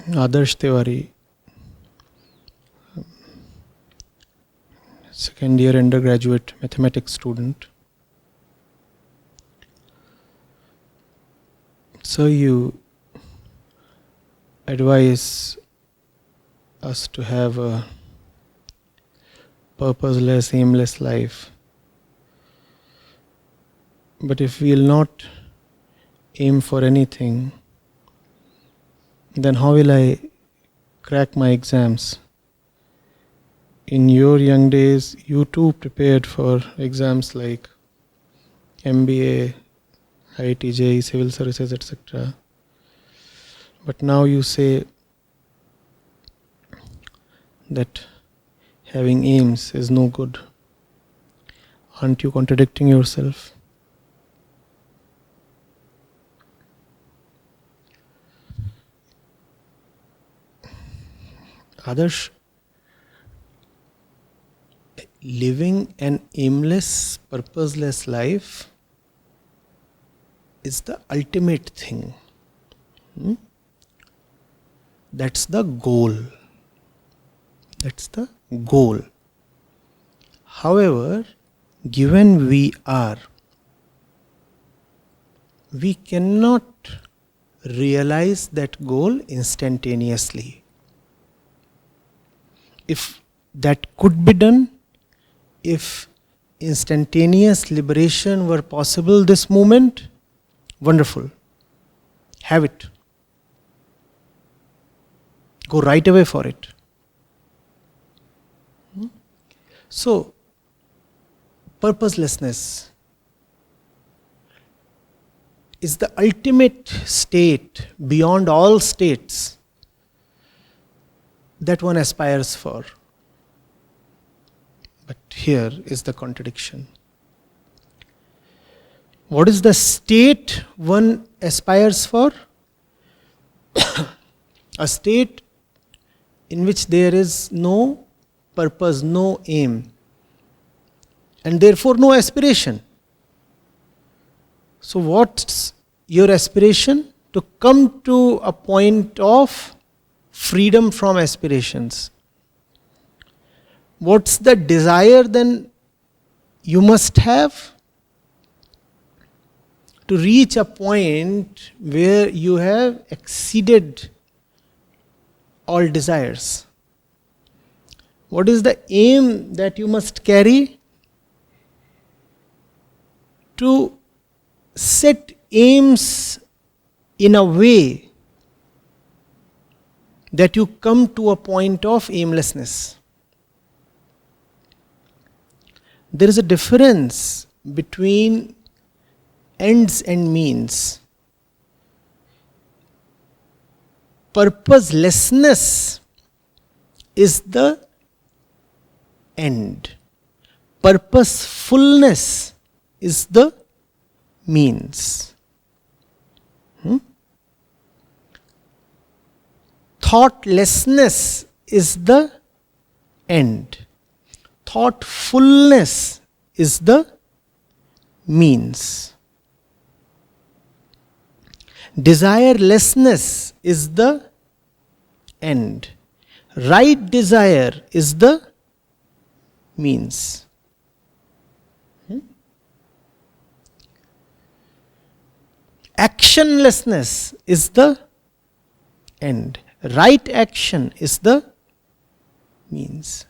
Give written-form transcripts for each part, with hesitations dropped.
Adarsh Tiwari, second year undergraduate mathematics student. So you advise us to have a purposeless, aimless life. But if we will not aim for anything, then how will I crack my exams? In your young days, you too prepared for exams like MBA, IIT, JEE, civil services, etc. But now you say that having aims is no good. Aren't you contradicting yourself? Adarsh, living an aimless, purposeless life is the ultimate thing. That's the goal. That's the goal. However, given we cannot realize that goal instantaneously. If that could be done, if instantaneous liberation were possible this moment, wonderful. Have it. Go right away for it. So, purposelessness is the ultimate state beyond all states that one aspires for. But here is the contradiction. What is the state one aspires for? A state in which there is no purpose, no aim, and therefore no aspiration. So what's your aspiration? To come to a point of freedom from aspirations. What's the desire then you must have? To reach a point where you have exceeded all desires. What is the aim that you must carry? To set aims in a way that you come to a point of aimlessness. There is a difference between ends and means. Purposelessness is the end. Purposefulness is the means. Thoughtlessness is the end. Thoughtfulness is the means. Desirelessness is the end. Right desire is the means. Actionlessness is the end. Right action is the means.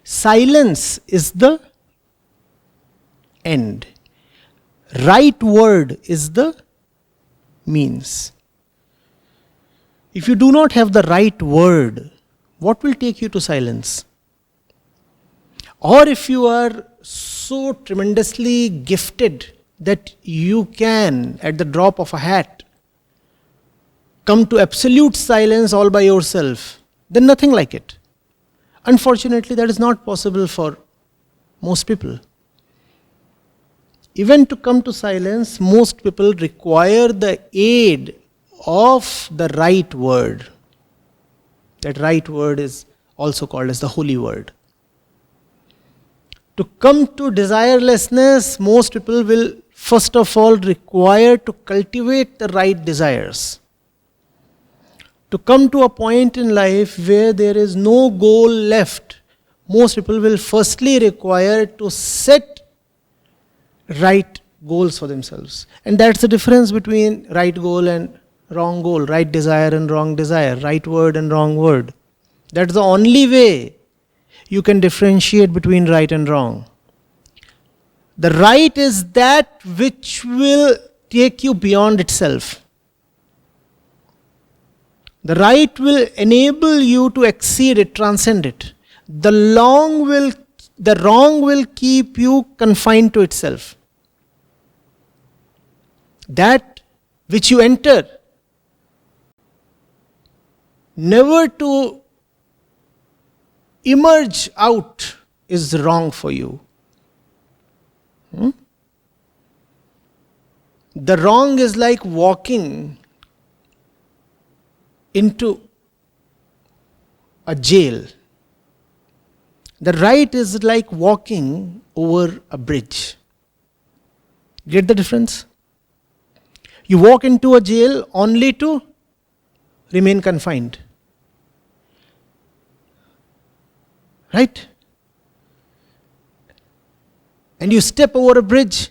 Silence is the end. Right word is the means. If you do not have the right word, what will take you to silence? Or if you are so tremendously gifted that you can, at the drop of a hat, come to absolute silence all by yourself, then nothing like it. Unfortunately, that is not possible for most people. Even to come to silence, most people require the aid of the right word. That right word is also called as the holy word. To come to desirelessness, most people will first of all require to cultivate the right desires. to come to a point in life where there is no goal left, most people will firstly require to set right goals for themselves. And that's the difference between right goal and wrong goal, right desire and wrong desire, right word and wrong word. That's the only way you can differentiate between right and wrong. The right is that which will take you beyond itself. The right will enable you to exceed it, transcend it. The wrong will keep you confined to itself. That which you enter, never to emerge out, is wrong for you. The wrong is like walking into a jail. The right is like walking over a bridge. Get the difference? You walk into a jail only to remain confined. Right? And you step over a bridge,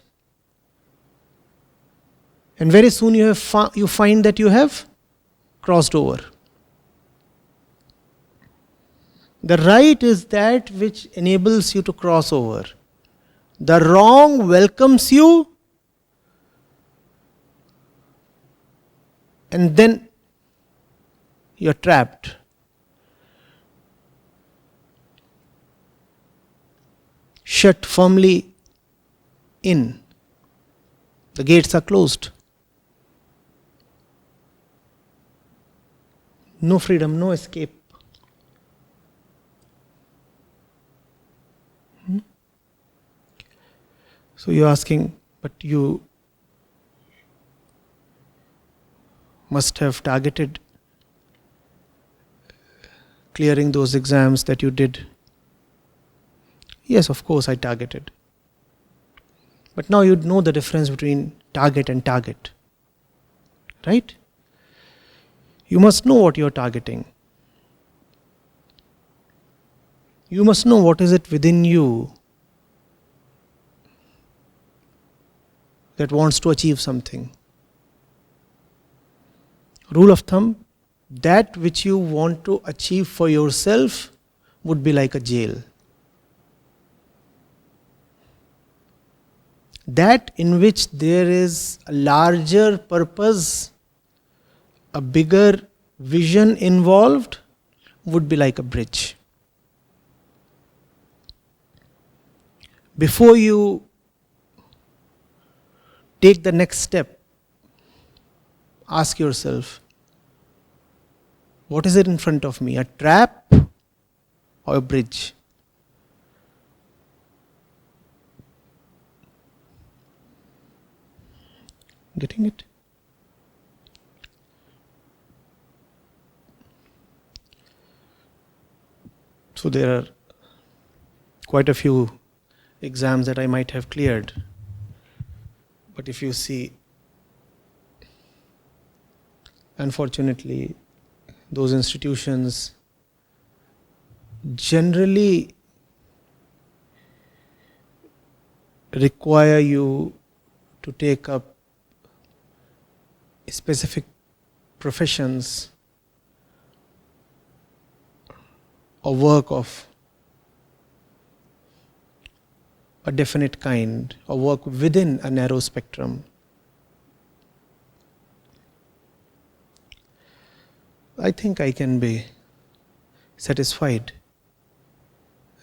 and very soon you find that you have crossed over. The right is that which enables you to cross over. The wrong welcomes you, and then you're trapped. Shut firmly in. The gates are closed. No freedom, no escape. So you're asking, but you must have targeted clearing those exams that you did. Yes, of course I targeted. But now you know the difference between target and target. Right? You must know what you're targeting. You must know what is it within you that wants to achieve something. Rule of thumb, that which you want to achieve for yourself would be like a jail. That in which there is a larger purpose, a bigger vision involved, would be like a bridge. Before you take the next step, ask yourself, what is it in front of me? A trap or a bridge? Getting it? So there are quite a few exams that I might have cleared. But if you see, unfortunately, those institutions generally require you to take up specific professions or work of a definite kind, or work within a narrow spectrum. I think I can be satisfied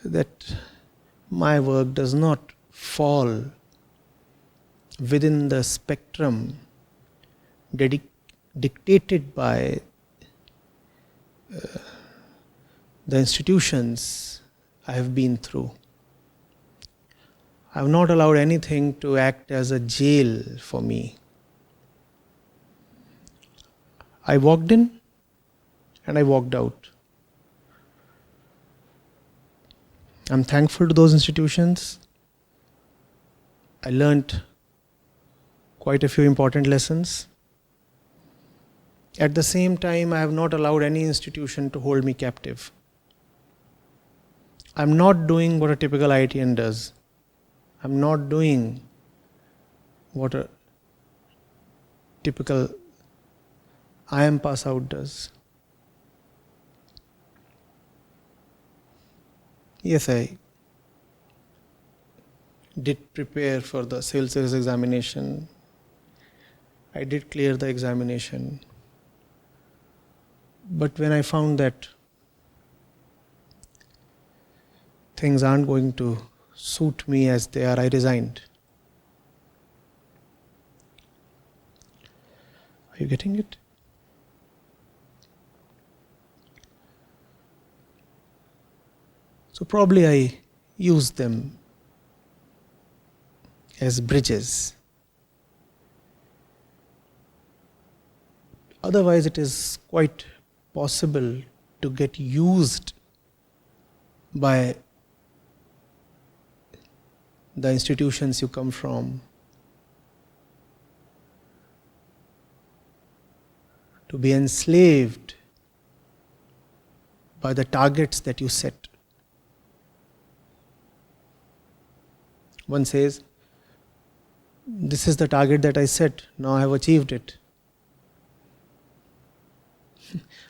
that my work does not fall within the spectrum dictated by the institutions I have been through. I have not allowed anything to act as a jail for me. I walked in and I walked out. I'm thankful to those institutions. I learnt quite a few important lessons. At the same time, I have not allowed any institution to hold me captive. I'm not doing what a typical IITian does. I'm not doing what a typical IIM pass out does. Yes, I did prepare for the civil service examination. I did clear the examination. But when I found that things aren't going to suit me as they are, I resigned. Are you getting it? So probably I use them as bridges. Otherwise, it is quite possible to get used by the institutions you come from, to be enslaved by the targets that you set. One says, this is the target that I set, now I have achieved it.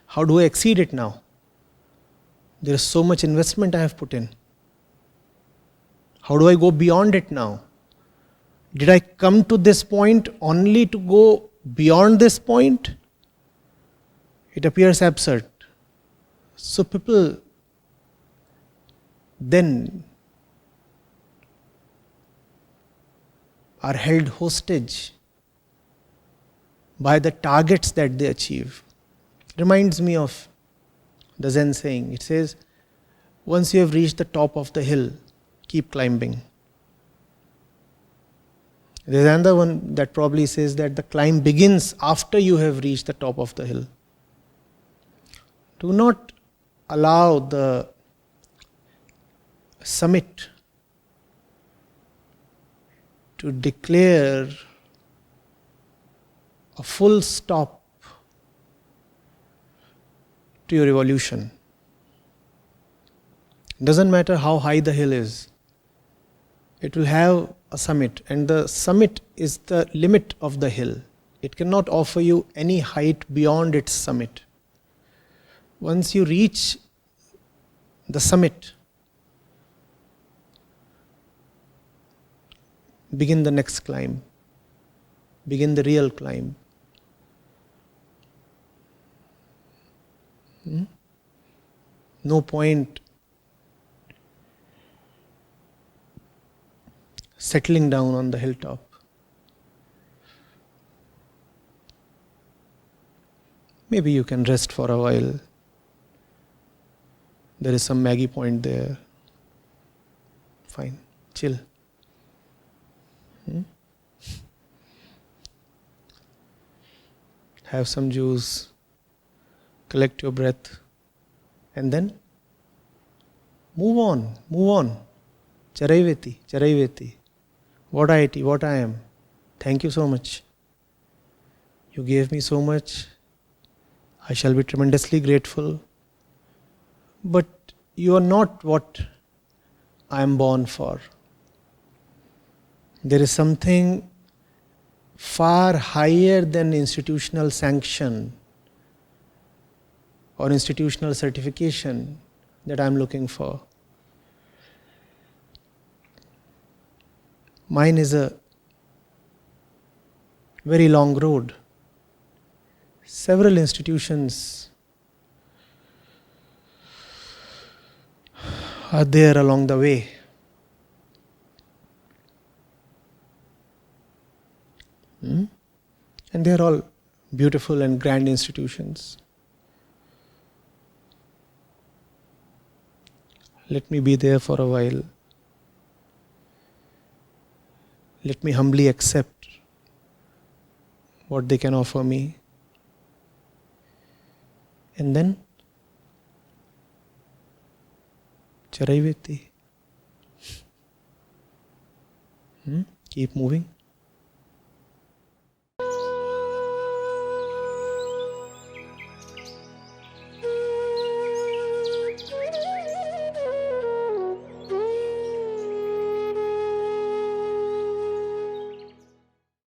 How do I exceed it now? There is so much investment I have put in. How do I go beyond it now? Did I come to this point only to go beyond this point? It appears absurd. So people then are held hostage by the targets that they achieve. Reminds me of the Zen saying. It says, once you have reached the top of the hill, keep climbing. There is another one that probably says that the climb begins after you have reached the top of the hill. Do not allow the summit to declare a full stop to your evolution. Doesn't matter how high the hill is, it will have a summit, and the summit is the limit of the hill. It cannot offer you any height beyond its summit. Once you reach the summit, begin the next climb. Begin the real climb. No point settling down on the hilltop. Maybe you can rest for a while. There is some Maggie point there. Fine, chill. Have some juice, collect your breath, and then move on. Charaiveti, Charaiveti. What IIT, what I am. Thank you so much. You gave me so much. I shall be tremendously grateful. But you are not what I am born for. There is something far higher than institutional sanction or institutional certification that I am looking for. Mine is a very long road. Several institutions are there along the way. And they are all beautiful and grand institutions. Let me be there for a while. Let me humbly accept what they can offer me. And then, Charaiveti. Keep moving.